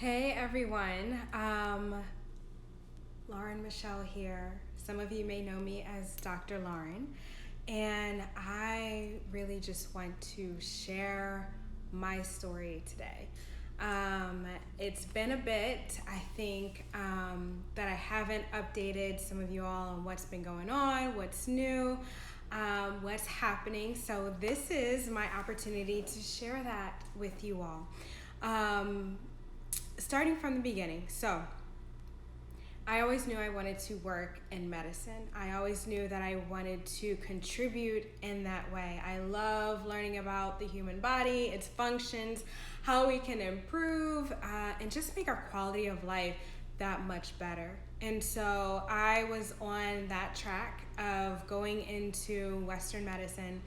Hey everyone, Lauren Michelle here. Some of you may know me as Dr. Lauren, and I really just want to share my story today. It's been a bit, I think, that I haven't updated some of you all on what's been going on, what's new, what's happening. So this is my opportunity to share that with you all. Starting from the beginning. So I always knew I wanted to work in medicine. I always knew that I wanted to contribute in that way. I love learning about the human body, its functions, how we can improve, and just make our quality of life that much better. And so I was on that track of going into Western medicine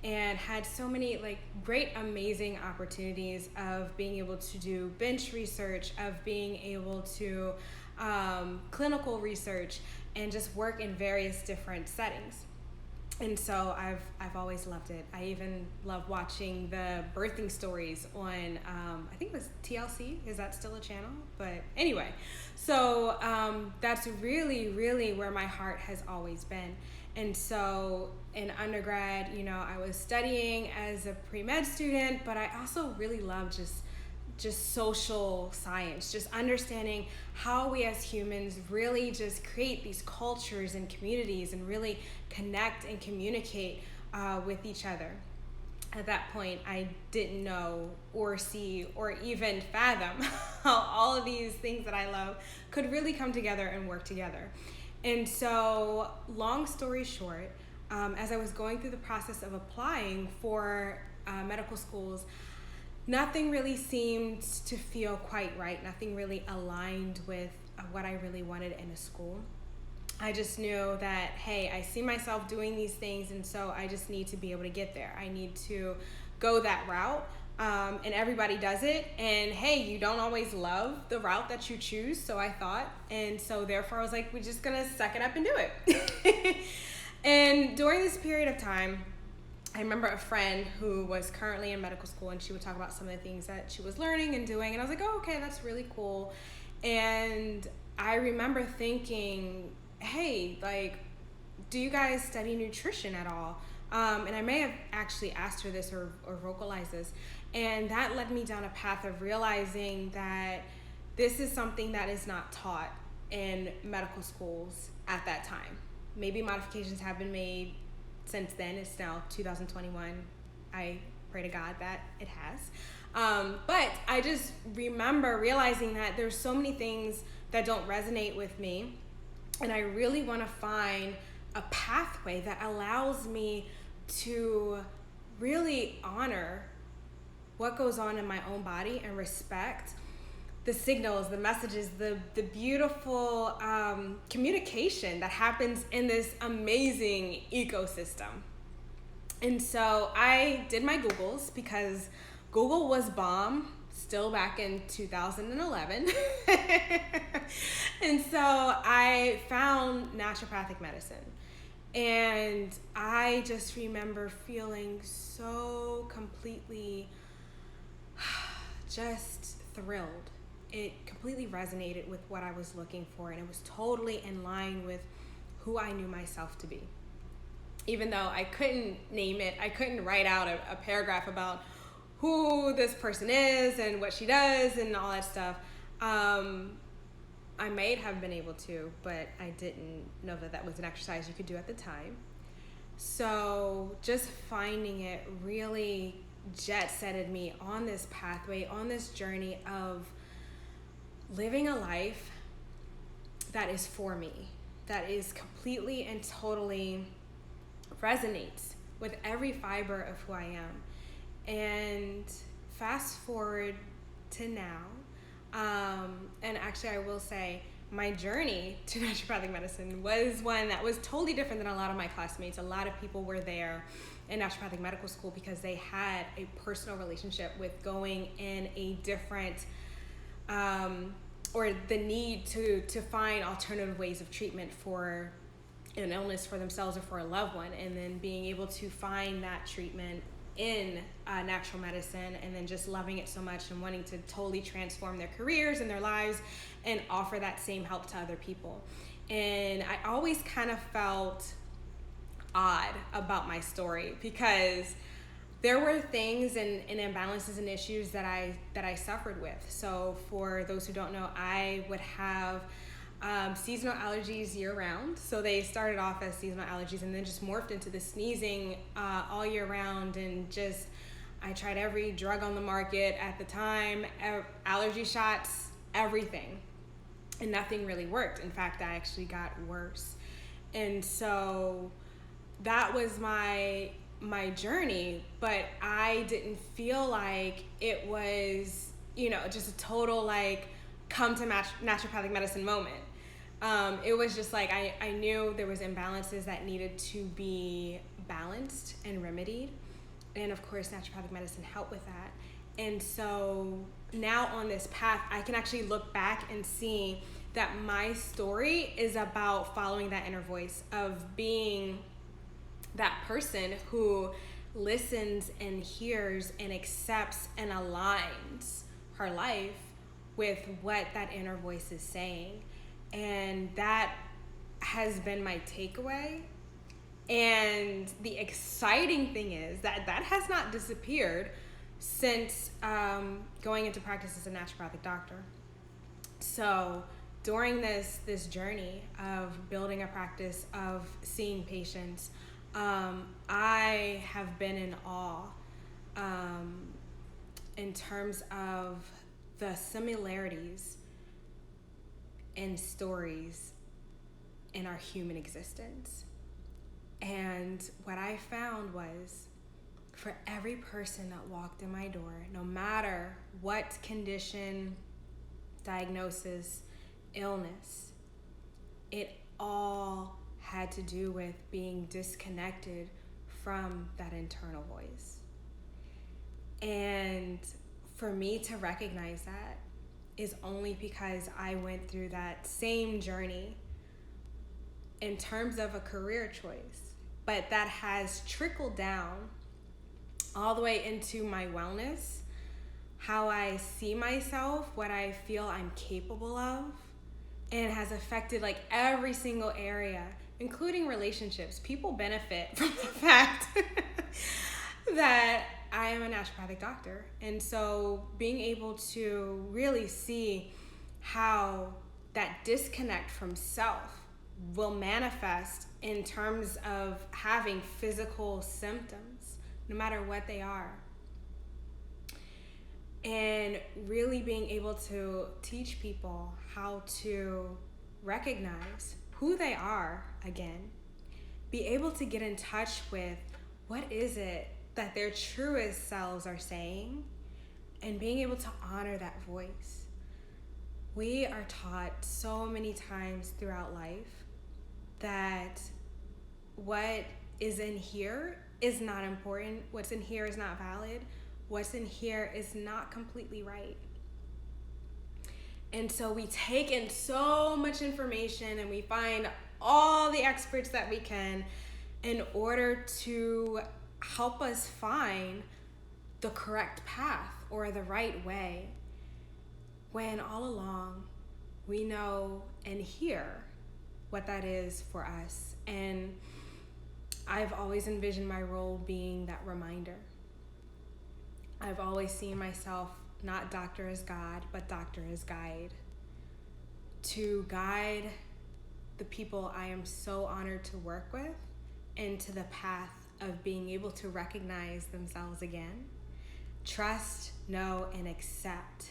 and had so many great amazing opportunities of being able to do bench research, of being able to clinical research, and just work in various different settings. And so I've always loved it. I even love watching the birthing stories on I think it was TLC. Is that still a channel? But anyway, so that's really where my heart has always been. And so in undergrad, I was studying as a pre-med student, but I also really love just social science, just understanding how we as humans really just create these cultures and communities and really connect and communicate with each other. At that point, I didn't know or see or even fathom how all of these things that I love could really come together and work together. And so, long story short, as I was going through the process of applying for medical schools, nothing really seemed to feel quite right. Nothing really aligned with what I really wanted in a school. I just knew that, hey, I see myself doing these things, and so I just need to be able to get there. I need to go that route. And everybody does it, and hey, you don't always love the route that you choose, so I thought, and so therefore I was like, we're just gonna suck it up and do it. And during this period of time, I remember a friend who was currently in medical school, and she would talk about some of the things that she was learning and doing, and I was like, oh, okay, that's really cool. And I remember thinking, hey, do you guys study nutrition at all? And I may have actually asked her this or vocalized this. And that led me down a path of realizing that this is something that is not taught in medical schools at that time. Maybe modifications have been made since then. It's now 2021. I pray to God that it has. But I just remember realizing that there's so many things that don't resonate with me. And I really want to find a pathway that allows me to really honor what goes on in my own body and respect the signals, the messages, the beautiful communication that happens in this amazing ecosystem. And so I did my Googles because Google was bomb still back in 2011. And so I found naturopathic medicine. And I just remember feeling so completely just thrilled. It completely resonated with what I was looking for, and it was totally in line with who I knew myself to be. Even though I couldn't name it, I couldn't write out a paragraph about who this person is and what she does and all that stuff. I may have been able to, but I didn't know that that was an exercise you could do at the time. So just finding it really jet-setted me on this pathway, on this journey of living a life that is for me, that is completely and totally resonates with every fiber of who I am. And fast forward to now, and actually I will say my journey to naturopathic medicine was one that was totally different than a lot of my classmates. A lot of people were there in naturopathic medical school because they had a personal relationship with going in a different or the need to find alternative ways of treatment for an illness for themselves or for a loved one, and then being able to find that treatment in natural medicine, and then just loving it so much and wanting to totally transform their careers and their lives and offer that same help to other people. And I always kind of felt odd about my story because there were things and imbalances and issues that I suffered with. So for those who don't know, I would have seasonal allergies year round. So they started off as seasonal allergies and then just morphed into the sneezing all year round, and just I tried every drug on the market at the time, allergy shots, everything, and nothing really worked. In fact, I actually got worse. And so that was my journey, but I didn't feel like it was, just a total like come to naturopathic medicine moment. It was just like I knew there was imbalances that needed to be balanced and remedied, and of course naturopathic medicine helped with that. And so now on this path, I can actually look back and see that my story is about following that inner voice of being that person who listens and hears and accepts and aligns her life with what that inner voice is saying. And that has been my takeaway. And the exciting thing is that has not disappeared since going into practice as a naturopathic doctor. So during this journey of building a practice, of seeing patients, I have been in awe in terms of the similarities and stories in our human existence. And what I found was, for every person that walked in my door, no matter what condition, diagnosis, illness, it all had to do with being disconnected from that internal voice. And for me to recognize that is only because I went through that same journey in terms of a career choice, but that has trickled down all the way into my wellness, how I see myself, what I feel I'm capable of, and has affected like every single area, including relationships. People benefit from the fact that I am a naturopathic doctor. And so being able to really see how that disconnect from self will manifest in terms of having physical symptoms, no matter what they are. And really being able to teach people how to recognize who they are again, be able to get in touch with what is it that their truest selves are saying, and being able to honor that voice. We are taught so many times throughout life that what is in here is not important, what's in here is not valid, what's in here is not completely right. And so we take in so much information and we find all the experts that we can in order to help us find the correct path or the right way, when all along we know and hear what that is for us. And I've always envisioned my role being that reminder. I've always seen myself not doctor as God, but doctor as guide, to guide the people I am so honored to work with into the path of being able to recognize themselves again, trust, know, and accept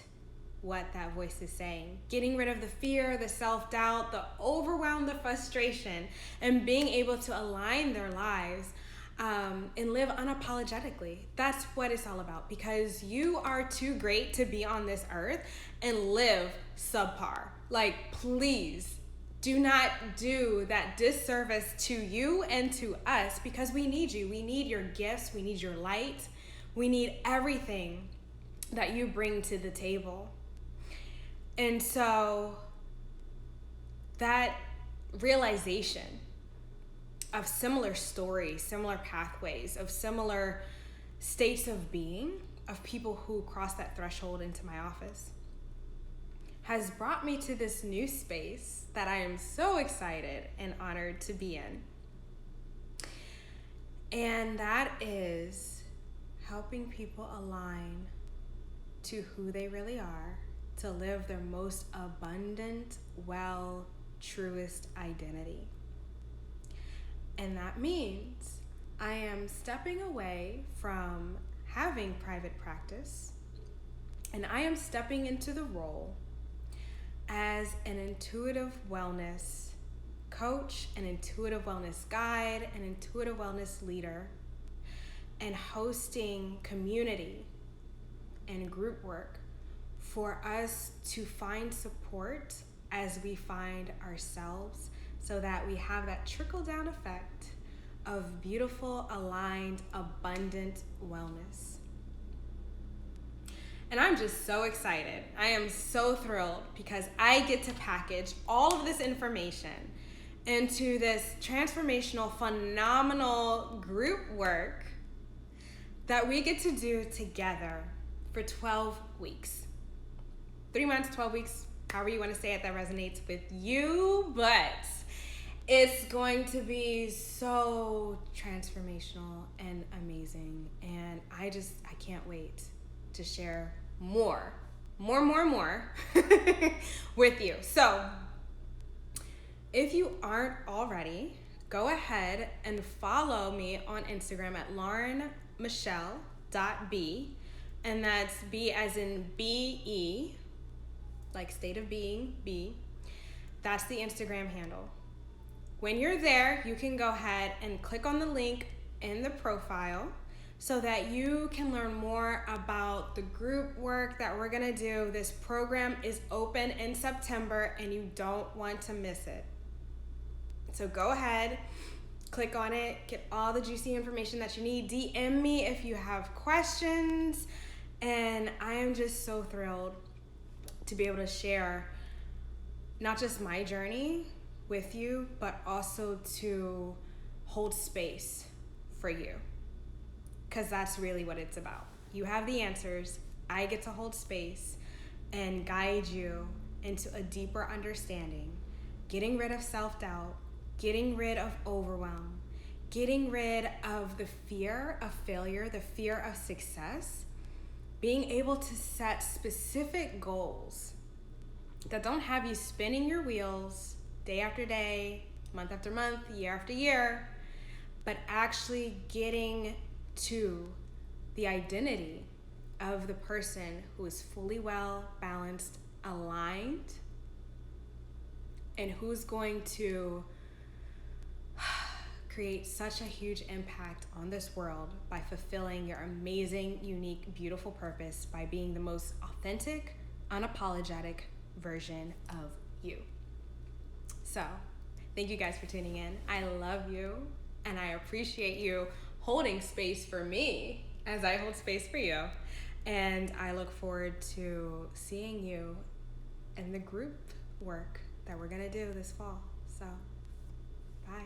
what that voice is saying, getting rid of the fear, the self-doubt, the overwhelm, the frustration, and being able to align their lives and live unapologetically. That's what it's all about, because you are too great to be on this earth and live subpar. Like, please do not do that disservice to you and to us, because we need you. We need your gifts. We need your light. We need everything that you bring to the table. And so that realization of similar stories, similar pathways, of similar states of being of people who cross that threshold into my office has brought me to this new space that I am so excited and honored to be in. And that is helping people align to who they really are, to live their most abundant, truest identity. And that means I am stepping away from having private practice, and I am stepping into the role as an intuitive wellness coach, an intuitive wellness guide, an intuitive wellness leader, and hosting community and group work for us to find support as we find ourselves, so that we have that trickle-down effect of beautiful, aligned, abundant wellness. And I'm just so excited. I am so thrilled because I get to package all of this information into this transformational, phenomenal group work that we get to do together for 12 weeks. 3 months, 12 weeks, however you want to say it that resonates with you, but it's going to be so transformational and amazing. And I can't wait to share more with you. So if you aren't already, go ahead and follow me on Instagram at laurenmichelle.b, and that's B as in B-E, like state of being, B. That's the Instagram handle. When you're there, you can go ahead and click on the link in the profile so that you can learn more about the group work that we're gonna do. This program is open in September and you don't want to miss it. So go ahead, click on it, get all the juicy information that you need. DM me if you have questions. And I am just so thrilled to be able to share not just my journey with you, but also to hold space for you. Because that's really what it's about. You have the answers. I get to hold space and guide you into a deeper understanding, getting rid of self-doubt, getting rid of overwhelm, getting rid of the fear of failure, the fear of success, being able to set specific goals that don't have you spinning your wheels day after day, month after month, year after year, but actually getting to the identity of the person who is fully well, balanced, aligned, and who's going to create such a huge impact on this world by fulfilling your amazing, unique, beautiful purpose by being the most authentic, unapologetic version of you. So, thank you guys for tuning in. I love you, and I appreciate you holding space for me as I hold space for you. And I look forward to seeing you in the group work that we're gonna do this fall. So, bye.